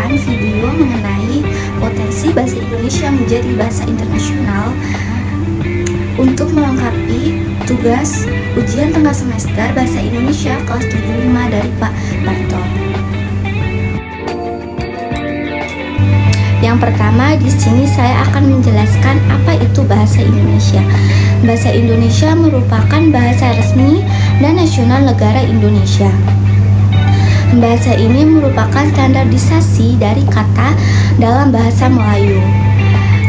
membawakan video mengenai potensi bahasa Indonesia menjadi bahasa internasional untuk melengkapi tugas ujian tengah semester bahasa Indonesia kelas 75 dari Pak Barto. Yang pertama, di sini saya akan menjelaskan apa itu bahasa Indonesia. Bahasa Indonesia merupakan bahasa resmi dan nasional negara Indonesia. Bahasa ini merupakan standarisasi dari kata dalam bahasa Melayu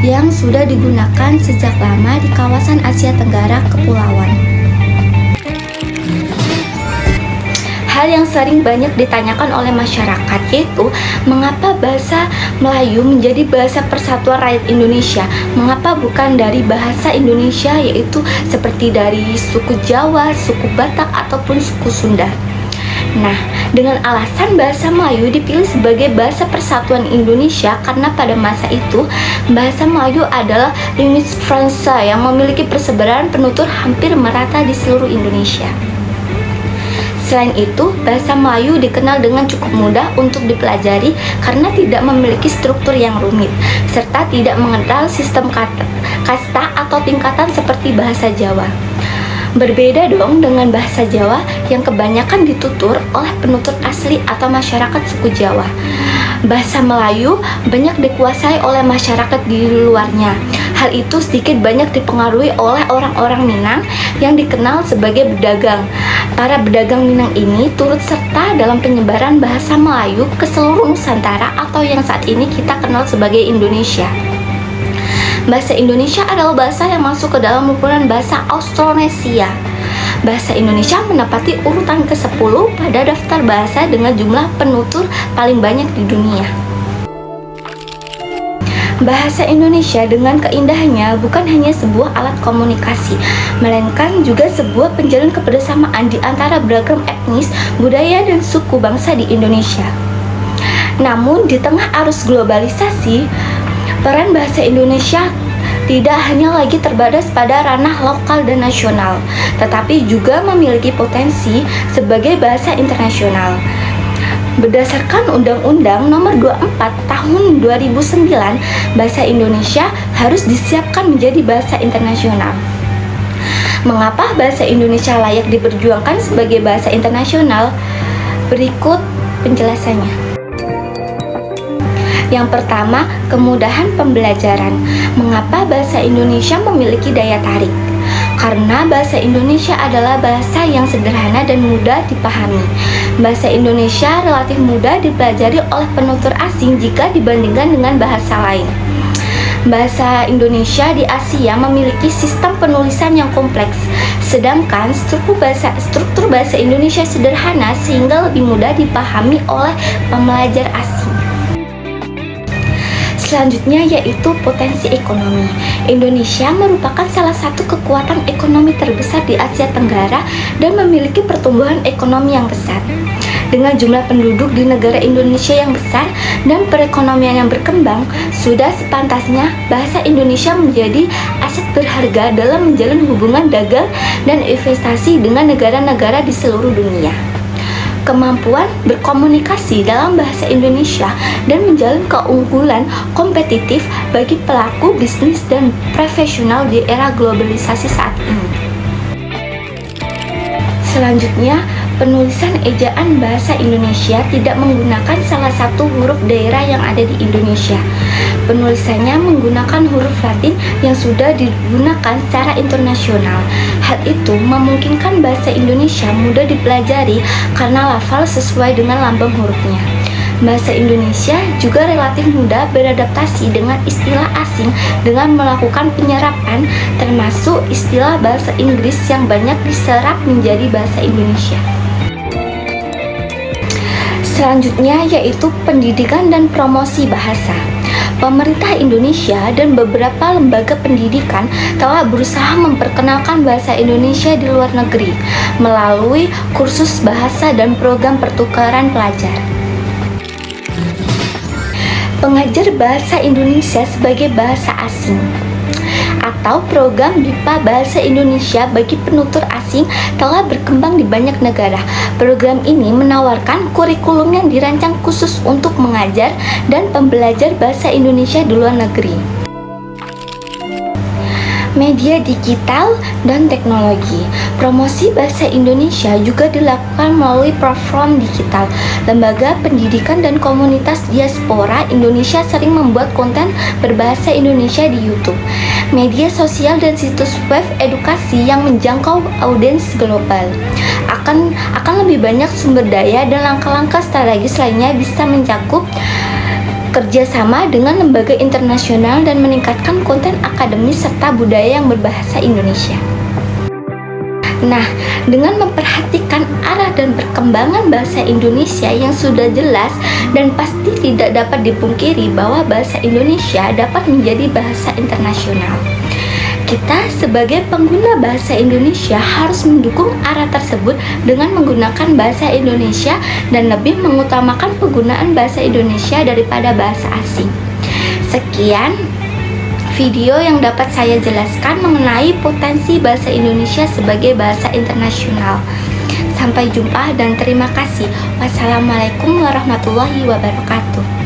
yang sudah digunakan sejak lama di kawasan Asia Tenggara Kepulauan. Hal yang sering banyak ditanyakan oleh masyarakat yaitu mengapa bahasa Melayu menjadi bahasa persatuan rakyat Indonesia, mengapa bukan dari bahasa Indonesia yaitu seperti dari suku Jawa, suku Batak ataupun suku Sunda. Nah, dengan alasan bahasa Melayu dipilih sebagai bahasa persatuan Indonesia karena pada masa itu bahasa Melayu adalah lingua franca yang memiliki persebaran penutur hampir merata di seluruh Indonesia. Selain itu, bahasa Melayu dikenal dengan cukup mudah untuk dipelajari karena tidak memiliki struktur yang rumit, serta tidak mengenal sistem kasta atau tingkatan seperti bahasa Jawa. Berbeda dong dengan bahasa Jawa yang kebanyakan ditutur oleh penutur asli atau masyarakat suku Jawa. Bahasa Melayu banyak dikuasai oleh masyarakat di luarnya. Hal itu sedikit banyak dipengaruhi oleh orang-orang Minang yang dikenal sebagai pedagang. Para pedagang Minang ini turut serta dalam penyebaran bahasa Melayu ke seluruh Nusantara atau yang saat ini kita kenal sebagai Indonesia. Bahasa Indonesia adalah bahasa yang masuk ke dalam kumpulan bahasa Austronesia. Bahasa Indonesia menempati urutan ke-10 pada daftar bahasa dengan jumlah penutur paling banyak di dunia. Bahasa Indonesia dengan keindahannya bukan hanya sebuah alat komunikasi, melainkan juga sebuah penjalin kebersamaan di antara beragam etnis, budaya, dan suku bangsa di Indonesia. Namun, di tengah arus globalisasi, peran bahasa Indonesia tidak hanya lagi terbatas pada ranah lokal dan nasional, tetapi juga memiliki potensi sebagai bahasa internasional. Berdasarkan Undang-Undang Nomor 24 Tahun 2009, bahasa Indonesia harus disiapkan menjadi bahasa internasional. Mengapa bahasa Indonesia layak diperjuangkan sebagai bahasa internasional? Berikut penjelasannya. Yang pertama, kemudahan pembelajaran. Mengapa bahasa Indonesia memiliki daya tarik? Karena bahasa Indonesia adalah bahasa yang sederhana dan mudah dipahami. Bahasa Indonesia relatif mudah dipelajari oleh penutur asing jika dibandingkan dengan bahasa lain. Bahasa Indonesia di Asia memiliki sistem penulisan yang kompleks, sedangkan struktur bahasa Indonesia sederhana sehingga lebih mudah dipahami oleh pembelajar asing. Selanjutnya yaitu potensi ekonomi. Indonesia merupakan salah satu kekuatan ekonomi terbesar di Asia Tenggara dan memiliki pertumbuhan ekonomi yang besar. Dengan jumlah penduduk di negara Indonesia yang besar dan perekonomian yang berkembang, sudah sepantasnya bahasa Indonesia menjadi aset berharga dalam menjalin hubungan dagang dan investasi dengan negara-negara di seluruh dunia. Kemampuan berkomunikasi dalam bahasa Indonesia dan menjalin keunggulan kompetitif bagi pelaku bisnis dan profesional di era globalisasi saat ini. Selanjutnya, penulisan ejaan bahasa Indonesia tidak menggunakan salah satu huruf daerah yang ada di Indonesia. Penulisannya menggunakan huruf Latin yang sudah digunakan secara internasional. Hal itu memungkinkan bahasa Indonesia mudah dipelajari karena lafal sesuai dengan lambang hurufnya. Bahasa Indonesia juga relatif mudah beradaptasi dengan istilah asing dengan melakukan penyerapan, termasuk istilah bahasa Inggris yang banyak diserap menjadi bahasa Indonesia. Selanjutnya yaitu pendidikan dan promosi bahasa. Pemerintah Indonesia dan beberapa lembaga pendidikan telah berusaha memperkenalkan bahasa Indonesia di luar negeri melalui kursus bahasa dan program pertukaran pelajar. Pengajar bahasa Indonesia sebagai bahasa asing. atau program BIPA Bahasa Indonesia bagi penutur asing telah berkembang di banyak negara. Program ini menawarkan kurikulum yang dirancang khusus untuk mengajar dan pembelajar bahasa Indonesia di luar negeri. Media digital dan teknologi. Promosi bahasa Indonesia juga dilakukan melalui platform digital. Lembaga pendidikan dan komunitas diaspora Indonesia sering membuat konten berbahasa Indonesia di YouTube. Media sosial dan situs web edukasi yang menjangkau audiens global. Akan lebih banyak sumber daya dan langkah-langkah strategis lainnya bisa mencakup kerjasama dengan lembaga internasional dan meningkatkan konten akademis serta budaya yang berbahasa Indonesia. Nah, dengan memperhatikan arah dan perkembangan bahasa Indonesia yang sudah jelas dan pasti tidak dapat dipungkiri bahwa bahasa Indonesia dapat menjadi bahasa internasional. Kita sebagai pengguna bahasa Indonesia harus mendukung arah tersebut dengan menggunakan bahasa Indonesia dan lebih mengutamakan penggunaan bahasa Indonesia daripada bahasa asing. Sekian video yang dapat saya jelaskan mengenai potensi bahasa Indonesia sebagai bahasa internasional. Sampai jumpa dan terima kasih. Wassalamualaikum warahmatullahi wabarakatuh.